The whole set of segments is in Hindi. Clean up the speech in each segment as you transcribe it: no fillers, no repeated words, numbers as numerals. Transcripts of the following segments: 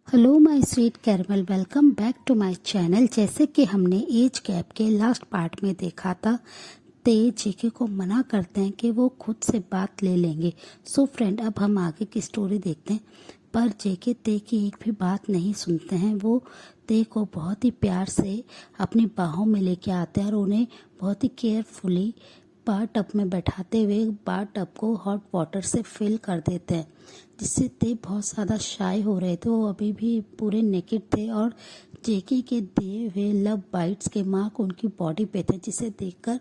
Hello my sweet caramel, welcome back to my channel. जैसे कि हमने एज गैप के लास्ट पार्ट में देखा था, ते जेके को मना करते हैं कि वो खुद से बात ले लेंगे। सो फ्रेंड, अब हम आगे की स्टोरी देखते हैं। पर जेके ते की एक भी बात नहीं सुनते हैं। वो ते को बहुत ही प्यार से अपनी बाहों में लेके आते हैं और उन्हें बहुत ही केयरफुली बार टब में बैठाते हुए बार टब को हॉट वाटर से फिल कर देते हैं, जिससे ते बहुत ज़्यादा शाय हो रहे थे। वो अभी भी पूरे नेकेड थे और जेके के दिए हुए लव बाइट्स के मार्क उनकी बॉडी पे थे, जिसे देखकर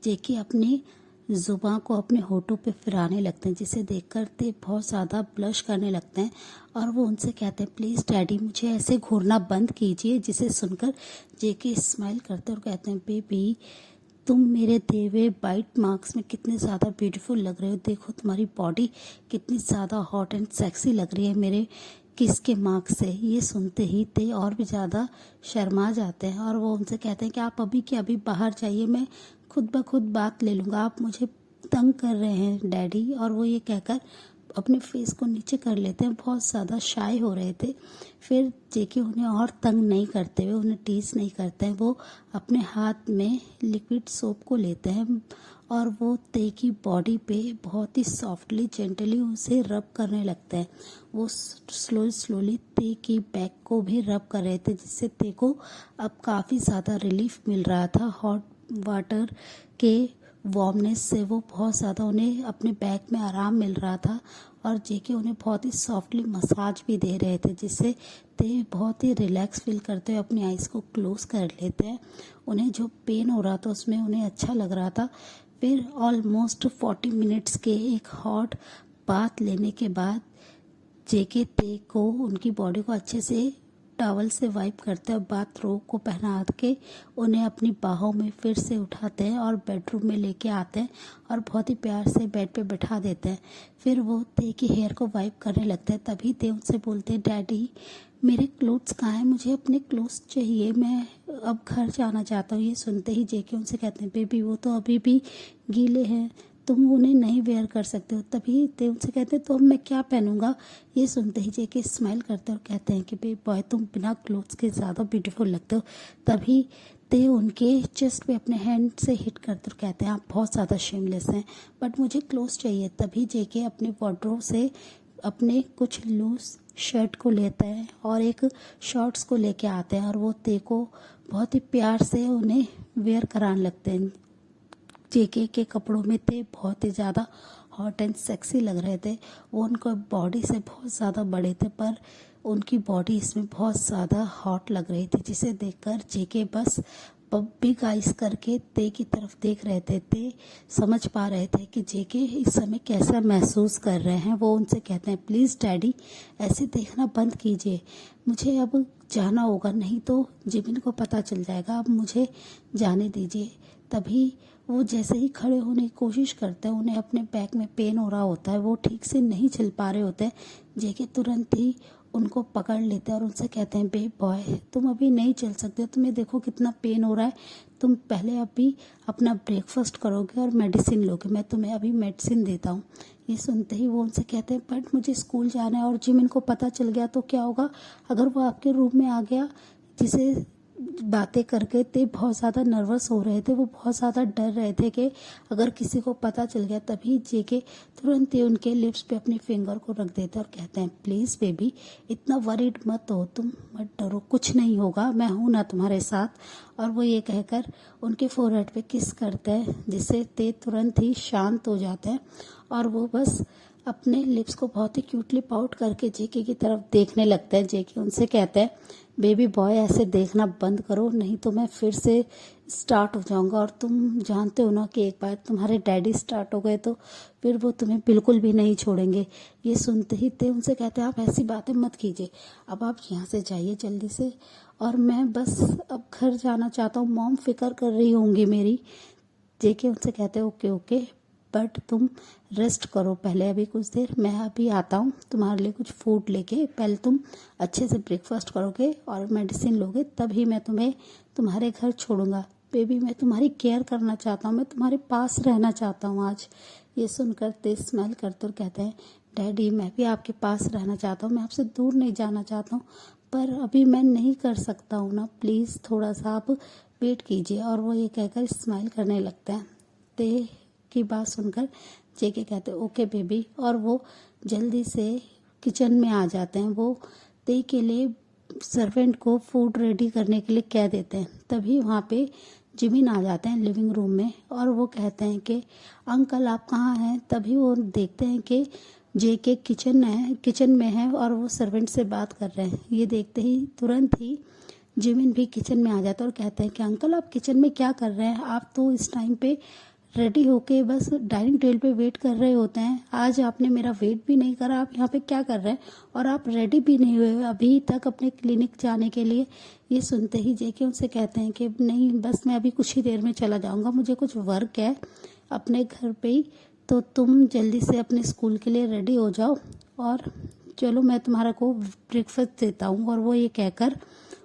जेके अपनी जुबान को अपने होठों पे फिराने लगते हैं, जिसे देखकर ते बहुत ज़्यादा ब्लश करने लगते हैं और वो उनसे कहते हैं, प्लीज़ डैडी मुझे ऐसे घूरना बंद कीजिए। जिसे सुनकर जेके स्माइल करते और कहते हैं, बेबी तुम मेरे दिए हुए बाइट मार्क्स में कितने ज़्यादा ब्यूटीफुल लग रहे हो। देखो तुम्हारी बॉडी कितनी ज़्यादा हॉट एंड सेक्सी लग रही है मेरे किस के मार्क्स से। ये सुनते ही ते और भी ज़्यादा शर्मा जाते हैं और वो उनसे कहते हैं कि आप अभी के अभी बाहर जाइए, मैं खुद ब खुद बात ले लूँगा, आप मुझे तंग कर रहे हैं डैडी। और वो ये कहकर अपने फेस को नीचे कर लेते हैं, बहुत ज़्यादा शाय हो रहे थे। फिर जेके उन्हें और तंग नहीं करते हुए, उन्हें टीज नहीं करते हैं, वो अपने हाथ में लिक्विड सोप को लेते हैं और वो ते की बॉडी पे बहुत ही सॉफ्टली जेंटली उसे रब करने लगते हैं। वो स्लोली ते की बैक को भी रब कर रहे थे, जिससे ते को अब काफ़ी ज़्यादा रिलीफ मिल रहा था। हॉट वाटर के वार्मनेस से वो बहुत ज़्यादा उन्हें अपने बैक में आराम मिल रहा था और जेके उन्हें बहुत ही सॉफ्टली मसाज भी दे रहे थे, जिससे ते बहुत ही रिलैक्स फील करते हुए अपनी आइज़ को क्लोज कर लेते हैं। उन्हें जो पेन हो रहा था उसमें उन्हें अच्छा लग रहा था। फिर ऑलमोस्ट 40 मिनट्स के एक हॉट बाथ लेने के बाद जेके ते को उनकी बॉडी को अच्छे से टॉवल से वाइप करते हैं, बाथ रोब को पहना के उन्हें अपनी बाहों में फिर से उठाते हैं और बेडरूम में लेके आते हैं और बहुत ही प्यार से बेड पे बैठा देते हैं। फिर वो ते की हेयर को वाइप करने लगते हैं। तभी ते उनसे बोलते हैं, डैडी मेरे क्लोथ्स कहाँ हैं, मुझे अपने क्लोथ्स चाहिए, मैं अब घर जाना चाहता हूँ। ये सुनते ही जेके उनसे कहते हैं, बेबी वो तो अभी भी गीले हैं, तुम उन्हें नहीं वेयर कर सकते हो। तभी ते उनसे कहते हैं, तो अब मैं क्या पहनूंगा। ये सुनते ही जेके स्माइल करते और कहते हैं कि बे बॉय तुम बिना क्लोथ्स के ज़्यादा ब्यूटीफुल लगते हो। तभी ते उनके चेस्ट पे अपने हैंड से हिट करते और कहते हैं, आप बहुत ज़्यादा शेमलेस हैं, बट मुझे क्लोथ्स चाहिए। तभी जेके अपने वार्डरोब से अपने कुछ लूज शर्ट को लेते हैं और एक शॉर्ट्स को लेके आते हैं और वो ते को बहुत ही प्यार से उन्हें वेयर कराने लगते हैं। जेके के कपड़ों में थे बहुत ही ज़्यादा हॉट एंड सेक्सी लग रहे थे। वो उनको बॉडी से बहुत ज़्यादा बड़े थे, पर उनकी बॉडी इसमें बहुत ज़्यादा हॉट लग रही थी, जिसे देखकर जेके बस बिग आइज करके ते की तरफ देख रहे थे। ते समझ पा रहे थे कि जेके इस समय कैसा महसूस कर रहे हैं। वो उनसे कहते हैं, प्लीज़ डैडी ऐसे देखना बंद कीजिए, मुझे अब जाना होगा, नहीं तो जिमिन को पता चल जाएगा, अब मुझे जाने दीजिए। तभी वो जैसे ही खड़े होने की कोशिश करते हैं, उन्हें अपने बैक में पेन हो रहा होता है, वो ठीक से नहीं चल पा रहे होते हैं। जेके तुरंत ही उनको पकड़ लेते हैं और उनसे कहते हैं, बे बॉय तुम अभी नहीं चल सकते, तुम्हें देखो कितना पेन हो रहा है, तुम पहले अभी अपना ब्रेकफास्ट करोगे और मेडिसिन लोगे, मैं तुम्हें अभी मेडिसिन देता हूँ। ये सुनते ही वो उनसे कहते हैं, बट मुझे स्कूल जाना है और जिम इनको पता चल गया तो क्या होगा, अगर वो आपके रूम में आ गया। जिसे बातें करके ते बहुत ज़्यादा नर्वस हो रहे थे, वो बहुत ज़्यादा डर रहे थे कि अगर किसी को पता चल गया। तभी जेके तुरंत ही उनके लिप्स पे अपने फिंगर को रख देते और कहते हैं, प्लीज़ बेबी इतना वरीड मत हो, तुम मत डरो, कुछ नहीं होगा, मैं हूँ ना तुम्हारे साथ। और वो ये कहकर उनके फोरहेड पे किस करते हैं, जिससे ते तुरंत ही शांत हो जाते हैं और वो बस अपने लिप्स को बहुत ही क्यूटली पाउट करके जेके की तरफ देखने लगता है। जेके उनसे कहते हैं, बेबी बॉय ऐसे देखना बंद करो, नहीं तो मैं फिर से स्टार्ट हो जाऊंगा, और तुम जानते हो ना कि एक बार तुम्हारे डैडी स्टार्ट हो गए तो फिर वो तुम्हें बिल्कुल भी नहीं छोड़ेंगे। ये सुनते ही ते उनसे कहते हैं, आप ऐसी बातें मत कीजिए, अब आप यहाँ से जाइए जल्दी से, और मैं बस अब घर जाना चाहता हूँ, मॉम फिक्र कर रही होंगी मेरी। जेके उनसे कहते हैं, ओके ओके, बट तुम रेस्ट करो पहले अभी कुछ देर, मैं अभी आता हूँ तुम्हारे लिए कुछ फूड लेके, पहले तुम अच्छे से ब्रेकफास्ट करोगे और मेडिसिन लोगे, तभी मैं तुम्हें तुम्हारे घर छोड़ूंगा। बेबी मैं तुम्हारी केयर करना चाहता हूँ, मैं तुम्हारे पास रहना चाहता हूँ आज। ये सुनकर ते स्माइल करते और कहते हैं, डैडी मैं भी आपके पास रहना चाहता हूँ, मैं आपसे दूर नहीं जाना चाहता हूँ, पर अभी मैं नहीं कर सकता हूँ ना, प्लीज़ थोड़ा सा आप वेट कीजिए। और वो ये कहकर स्माइल करने लगता है। ते की बात सुनकर जेके कहते हैं ओके बेबी, और वो जल्दी से किचन में आ जाते हैं। वो ते के लिए सर्वेंट को फूड रेडी करने के लिए कह देते हैं। तभी वहाँ पे जिमिन आ जाते हैं लिविंग रूम में, और वो कहते हैं कि अंकल आप कहाँ हैं। तभी वो देखते हैं कि जेके किचन में है और वो सर्वेंट से बात कर रहे हैं। ये देखते ही तुरंत ही जिमिन भी किचन में आ जाता है और कहते हैं कि अंकल आप किचन में क्या कर रहे हैं, आप तो इस टाइम पे रेडी होके बस डाइनिंग टेबल पे वेट कर रहे होते हैं। आज आपने मेरा वेट भी नहीं करा, आप यहाँ पे क्या कर रहे हैं, और आप रेडी भी नहीं हुए अभी तक अपने क्लिनिक जाने के लिए। ये सुनते ही जेके उनसे कहते हैं कि नहीं बस मैं अभी कुछ ही देर में चला जाऊँगा, मुझे कुछ वर्क है अपने घर पे ही, तो तुम जल्दी से अपने स्कूल के लिए रेडी हो जाओ और चलो मैं तुम्हारा को ब्रेकफास्ट देता हूँ। और वो ये कहकर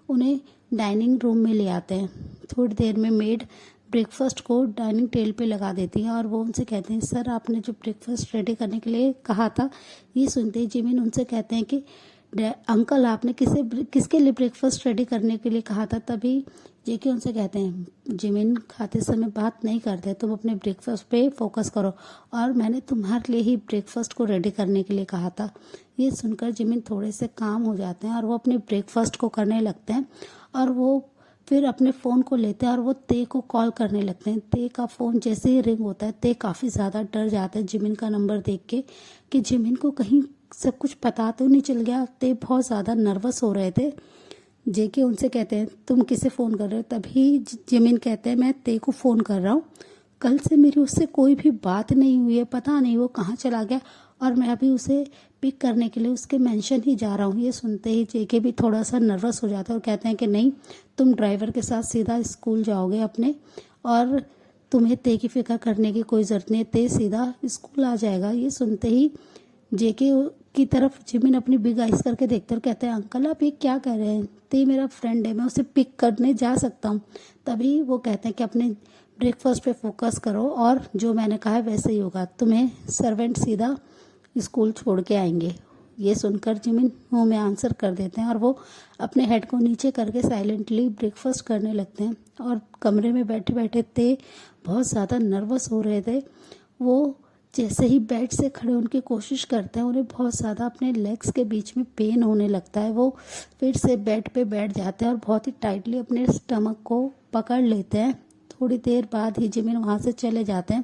उन्हें डाइनिंग रूम में ले आते हैं। थोड़ी देर में मेड ब्रेकफास्ट को डाइनिंग टेबल पे लगा देती हैं और वो उनसे कहते हैं सर आपने जो ब्रेकफास्ट रेडी करने के लिए कहा था। ये सुनते ही जिमिन उनसे कहते हैं कि अंकल आपने किसके लिए ब्रेकफास्ट रेडी करने के लिए कहा था। तभी जेके उनसे कहते हैं जिमिन खाते समय बात नहीं करते, तुम अपने ब्रेकफास्ट पे फोकस करो, और मैंने तुम्हारे लिए ही ब्रेकफास्ट को रेडी करने के लिए कहा था। ये सुनकर जिमिन थोड़े से काम हो जाते हैं और वो अपने ब्रेकफास्ट को करने लगते हैं, और वो फिर अपने फ़ोन को लेते हैं और वो ते को कॉल करने लगते हैं। ते का फ़ोन जैसे ही रिंग होता है ते काफ़ी ज़्यादा डर जाता है जिमिन का नंबर देख के कि जिमिन को कहीं सब कुछ पता तो नहीं चल गया। ते बहुत ज़्यादा नर्वस हो रहे थे। जेके उनसे कहते हैं तुम किसे फ़ोन कर रहे हो। तभी जिमिन कहते हैं मैं ते को फ़ोन कर रहा हूँ, कल से मेरी उससे कोई भी बात नहीं हुई है, पता नहीं वो कहाँ चला गया, और मैं अभी उसे पिक करने के लिए उसके मेंशन ही जा रहा हूँ। ये सुनते ही जेके भी थोड़ा सा नर्वस हो जाता है और कहते हैं कि नहीं तुम ड्राइवर के साथ सीधा स्कूल जाओगे अपने, और तुम्हें ते की फिक्र करने की कोई ज़रूरत नहीं है, ते सीधा स्कूल आ जाएगा। ये सुनते ही जेके की तरफ जिमिन अपनी बिग आइज करके देखते और कहते हैं अंकल आप ये क्या कह रहे हैं, ते मेरा फ्रेंड है, मैं उसे पिक करने जा सकता हूँ। तभी वो कहते हैं कि अपने ब्रेकफास्ट पे फोकस करो और जो मैंने कहा है वैसे ही होगा, तुम्हें सर्वेंट सीधा स्कूल छोड़ के आएंगे। ये सुनकर जिमिन मुंह में आंसर कर देते हैं और वो अपने हेड को नीचे करके साइलेंटली ब्रेकफास्ट करने लगते हैं। और कमरे में बैठे बैठे ते बहुत ज़्यादा नर्वस हो रहे थे। वो जैसे ही बेड से खड़े होने की कोशिश करते हैं उन्हें बहुत ज़्यादा अपने लेग्स के बीच में पेन होने लगता है। वो फिर से बेड पे बैठ जाते हैं और बहुत ही टाइटली अपने स्टमक को पकड़ लेते हैं। थोड़ी देर बाद ही जिमिन वहाँ से चले जाते हैं।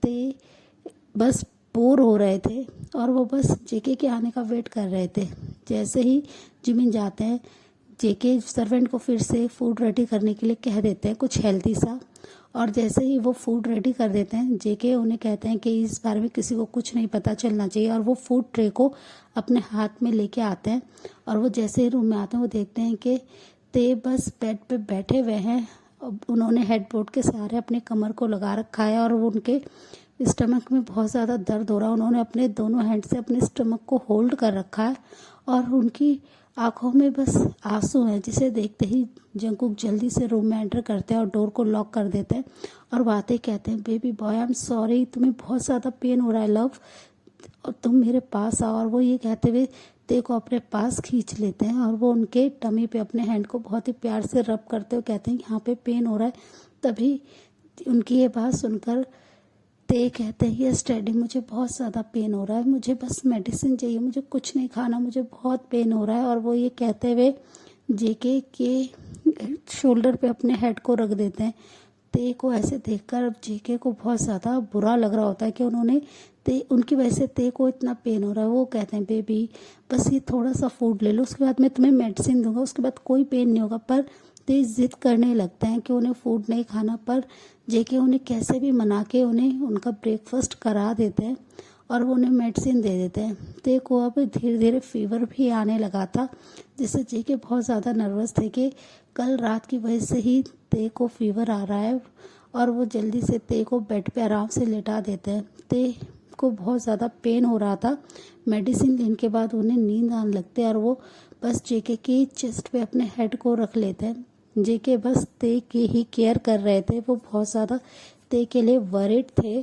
ते बस बोर हो रहे थे और वो बस जेके के आने का वेट कर रहे थे। जैसे ही जिमिन जाते हैं जेके सर्वेंट को फिर से फूड रेडी करने के लिए कह देते हैं कुछ हेल्दी सा, और जैसे ही वो फूड रेडी कर देते हैं जेके उन्हें कहते हैं कि इस बारे में किसी को कुछ नहीं पता चलना चाहिए, और वो फूड ट्रे को अपने हाथ में लेके आते हैं। और वो जैसे ही रूम में आते हैं वो देखते हैं कि ते बस बेड पे बैठे हुए हैं। उन्होंने हेडबोर्ड के सहारे अपने कमर को लगा रखा है और वो उनके स्टमक में बहुत ज़्यादा दर्द हो रहा है। उन्होंने अपने दोनों हैंड से अपने स्टमक को होल्ड कर रखा है और उनकी आंखों में बस आंसू हैं, जिसे देखते ही जंकुक जल्दी से रूम में एंटर करते हैं और डोर को लॉक कर देते हैं और बातें कहते हैं baby boy I am sorry, तुम्हें बहुत ज़्यादा पेन हो रहा है लव, और तुम मेरे पास आओ। और वो ये कहते हुए ते को अपने पास खींच लेते हैं और वो उनके टमी पे अपने हैंड को बहुत ही प्यार से रब करते हुए कहते हैं यहाँ पे पेन हो रहा है। तभी उनकी ये बात सुनकर ते कहते हैं यस डैडी मुझे बहुत ज़्यादा पेन हो रहा है, मुझे बस मेडिसिन चाहिए, मुझे कुछ नहीं खाना, मुझे बहुत पेन हो रहा है। और वो ये कहते हुए जेके के शोल्डर पे अपने हेड को रख देते हैं। ते को ऐसे देखकर जेके को बहुत ज़्यादा बुरा लग रहा होता है कि उनकी वजह से ते को इतना पेन हो रहा है। वो कहते हैं बेबी बस ये थोड़ा सा फूड ले लो, उसके बाद मैं तुम्हें मेडिसिन दूंगा, उसके बाद कोई पेन नहीं होगा। पर ते जिद करने लगते हैं कि उन्हें फूड नहीं खाना, पर जेके उन्हें कैसे भी मना के उन्हें उनका ब्रेकफास्ट करा देते हैं और वो उन्हें मेडिसिन दे देते हैं। ते को अब धीरे धीरे फीवर भी आने लगा था, जिससे जेके बहुत ज़्यादा नर्वस थे कि कल रात की वजह से ही ते को फीवर आ रहा है, और वो जल्दी से ते को बेड पे आराम से लेटा देते हैं। ते को बहुत ज़्यादा पेन हो रहा था। मेडिसिन लेने के बाद उन्हें नींद आने लगती है और वो बस जेके की चेस्ट पे अपने हेड को रख लेते हैं। जेके बस ते की ही केयर कर रहे थे, वो बहुत ज़्यादा ते के लिए वरिड थे।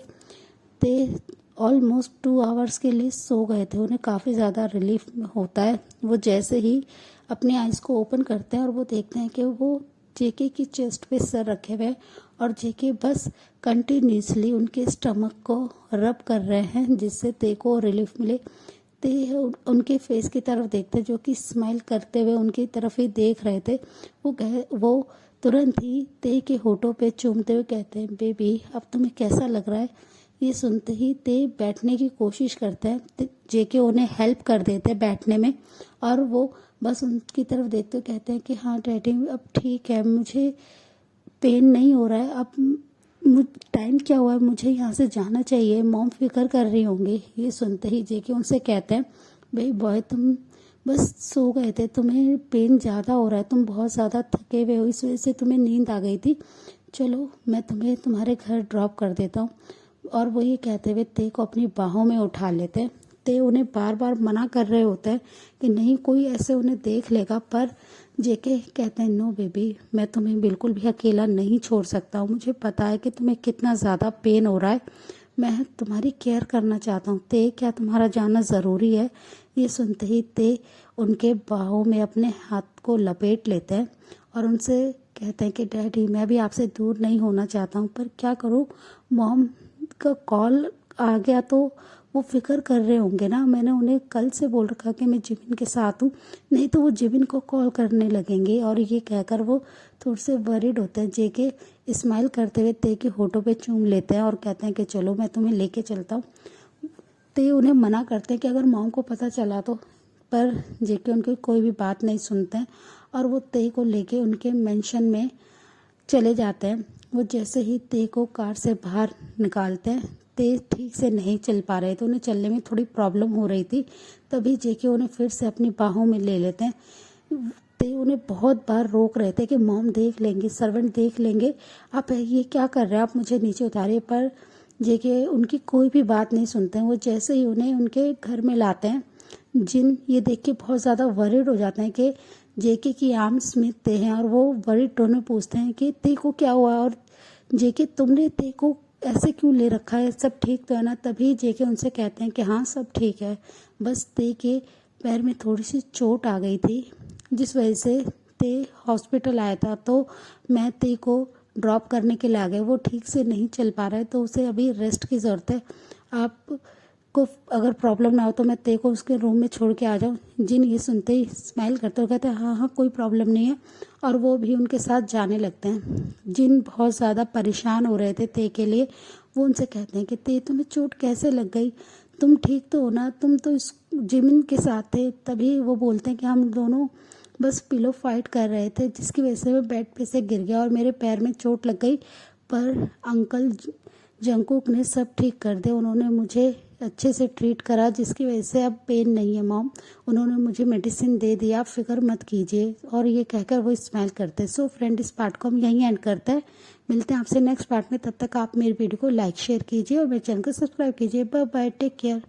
ते ऑलमोस्ट 2 आवर्स के लिए सो गए थे। उन्हें काफ़ी ज़्यादा रिलीफ होता है। वो जैसे ही अपने आइज़ को ओपन करते हैं और वो देखते हैं कि वो जेके की चेस्ट पे सर रखे हुए हैं और जेके बस कंटिन्यूसली उनके स्टमक को रब कर रहे हैं, जिससे ते को रिलीफ मिले। ते उनके फेस की तरफ देखते, जो कि स्माइल करते हुए उनकी तरफ ही देख रहे थे। वो तुरंत ही ते के होठों पे चूमते हुए कहते हैं, बेबी अब तुम्हें कैसा लग रहा है। ये सुनते ही ते बैठने की कोशिश करते हैं। जेके उन्हें हेल्प कर देते हैं बैठने में और वो बस उनकी तरफ देखते हुए कहते हैं कि हाँ डैडी अब ठीक है, मुझे पेन नहीं हो रहा है। अब टाइम क्या हुआ है, मुझे यहाँ से जाना चाहिए, मॉम फिक्र कर रही होंगी। ये सुनते ही जेके उनसे कहते हैं, भाई बॉय तुम बस सो गए थे, तुम्हें पेन ज़्यादा हो रहा है, तुम बहुत ज़्यादा थके हुए हो, इस वजह से तुम्हें नींद आ गई थी। चलो मैं तुम्हें तुम्हारे घर ड्रॉप कर देता हूँ। और वो ये कहते हुए ते को अपनी बाहों में उठा लेते हैं। ते उन्हें बार बार मना कर रहे होते हैं कि नहीं कोई ऐसे उन्हें देख लेगा, पर जेके कहते हैं, नो बेबी मैं तुम्हें बिल्कुल भी अकेला नहीं छोड़ सकता हूँ। मुझे पता है कि तुम्हें कितना ज़्यादा पेन हो रहा है, मैं तुम्हारी केयर करना चाहता हूँ। ते क्या तुम्हारा जाना ज़रूरी है। ये सुनते ही ते उनके बाहों में अपने हाथ को लपेट लेते हैं और उनसे कहते हैं कि डैडी मैं भी आपसे दूर नहीं होना चाहता हूँ, पर क्या करूँ, मॉम का कॉल आ गया तो वो फिक्र कर रहे होंगे ना। मैंने उन्हें कल से बोल रखा कि मैं जिबिन के साथ हूँ, नहीं तो वो जिबिन को कॉल करने लगेंगे। और ये कहकर वो थोड़े से वरीड होते हैं। जेके स्माइल करते हुए ते के होठों पे चूम लेते हैं और कहते हैं कि चलो मैं तुम्हें लेके चलता हूँ। ते उन्हें मना करते हैं कि अगर मॉम को पता चला तो, पर जेके उनकी कोई भी बात नहीं सुनते हैं और वो ते को लेके उनके मेंशन में चले जाते हैं। वो जैसे ही ते को कार से बाहर निकालते हैं, ते ठीक से नहीं चल पा रहे थे, उन्हें चलने में थोड़ी प्रॉब्लम हो रही थी। तभी जेके उन्हें फिर से अपनी बाहों में ले लेते हैं। ते उन्हें बहुत बार रोक रहे थे कि मॉम देख लेंगे, सर्वेंट देख लेंगे, आप ये क्या कर रहे हैं, आप मुझे नीचे उतारिए। पर जेके उनकी कोई भी बात नहीं सुनते हैं। वो जैसे ही उन्हें उनके घर में लाते हैं, जिन ये देख के बहुत ज़्यादा वरिड हो जाते हैं कि जेके की आर्म्स में ते हैं और वो वरिड टोन में पूछते हैं कि ते को क्या हुआ और जेके तुमने ते को ऐसे क्यों ले रखा है, सब ठीक तो है ना। तभी जेके उनसे कहते हैं कि हाँ सब ठीक है, बस ते के पैर में थोड़ी सी चोट आ गई थी, जिस वजह से ते हॉस्पिटल आया था, तो मैं ते को ड्रॉप करने के लिए आ गए। वो ठीक से नहीं चल पा रहा है तो उसे अभी रेस्ट की ज़रूरत है। आप को अगर प्रॉब्लम ना हो तो मैं ते को उसके रूम में छोड़ के आ जाऊँ। जिन ये सुनते ही स्माइल करते हुए कहते हैं हाँ हाँ कोई प्रॉब्लम नहीं है, और वो भी उनके साथ जाने लगते हैं। जिन बहुत ज़्यादा परेशान हो रहे थे ते के लिए, वो उनसे कहते हैं कि ते तुम्हें चोट कैसे लग गई, तुम ठीक तो हो ना, तुम तो इस जिमिन के साथ थे। तभी वो बोलते हैं कि हम दोनों बस पिलो फाइट कर रहे थे, जिसकी वजह से मैं बेड पे से गिर गया और मेरे पैर में चोट लग गई, पर अंकल जंकुक ने सब ठीक कर दिया। उन्होंने मुझे अच्छे से ट्रीट करा, जिसकी वजह से अब पेन नहीं है मॉम। उन्होंने मुझे मेडिसिन दे दिया, आप फिक्र मत कीजिए। और ये कहकर वो स्माइल करते हैं। सो फ्रेंड, इस पार्ट को हम यहीं एंड करते हैं। मिलते हैं आपसे नेक्स्ट पार्ट में। तब तक आप मेरी वीडियो को लाइक शेयर कीजिए और मेरे चैनल को सब्सक्राइब कीजिए। Bye bye, take care.